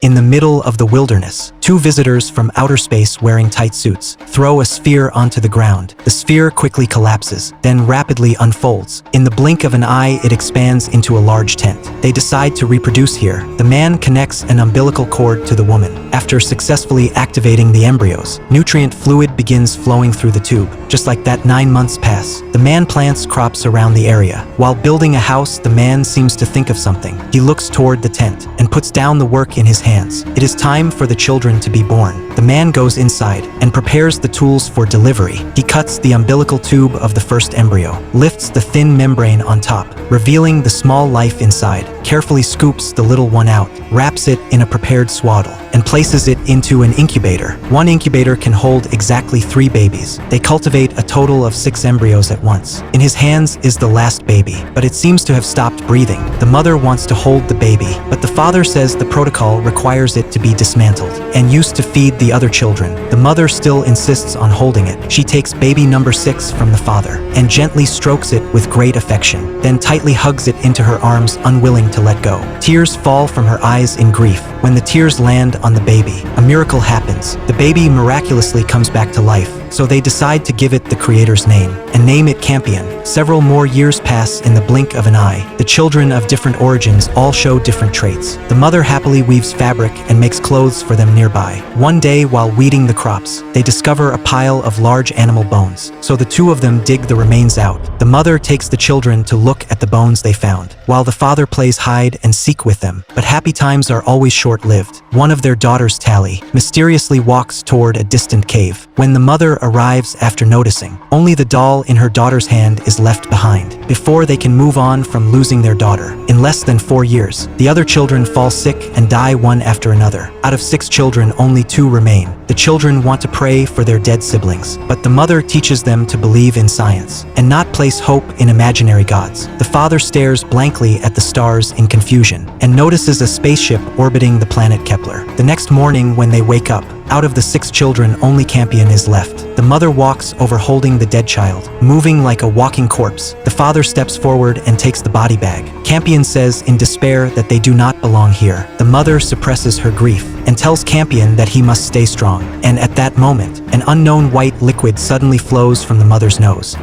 In the middle of the wilderness, two visitors from outer space wearing tight suits throw a sphere onto the ground. The sphere quickly collapses, then rapidly unfolds. In the blink of an eye, it expands into a large tent. They decide to reproduce here. The man connects an umbilical cord to the woman. After successfully activating the embryos, nutrient fluid begins flowing through the tube. Just like that, 9 months pass. The man plants crops around the area. While building a house, the man seems to think of something. He looks toward the tent and puts down the work in his hands. It is time for the children to be born. The man goes inside and prepares the tools for delivery. He cuts the umbilical tube of the first embryo, lifts the thin membrane on top, revealing the small life inside, carefully scoops the little one out, wraps it in a prepared swaddle, and places it into an incubator. One incubator can hold exactly 3 babies. They cultivate a total of 6 embryos at once. In his hands is the last baby, but it seems to have stopped breathing. The mother wants to hold the baby, but the father says the protocol requires it to be dismantled and used to feed the other children. The mother still insists on holding it. She takes baby number 6 from the father and gently strokes it with great affection, then tightly hugs it into her arms, unwilling to let go. Tears fall from her eyes in grief. When the tears land on the baby, a miracle happens. The baby miraculously comes back to life, so they decide to give it the creator's name and name it Campion. Several more years pass in the blink of an eye. The children of different origins all show different traits. The mother happily weaves fabric and makes clothes for them nearby. One day, while weeding the crops, they discover a pile of large animal bones, so the two of them dig the remains out. The mother takes the children to look at the bones they found, while the father plays hide and seek with them. But happy times are always short-lived. One of their daughters, Tally, mysteriously walks toward a distant cave. When the mother arrives after noticing, only the doll in her daughter's hand is left behind. Before they can move on from losing their daughter, in less than 4 years, the other children fall sick and die one after another. Out of 6 children, only 2 remain. The children want to pray for their dead siblings, but the mother teaches them to believe in science and not place hope in imaginary gods. The father stares blankly at the stars in confusion and notices a spaceship orbiting the planet Kepler. The next morning, when they wake up, out of the 6 children, only Campion is left. The mother walks over holding the dead child, moving like a walking corpse. The father steps forward and takes the body bag. Campion says in despair that they do not belong here. The mother suppresses her grief and tells Campion that he must stay strong. And at that moment, an unknown white liquid suddenly flows from the mother's nose.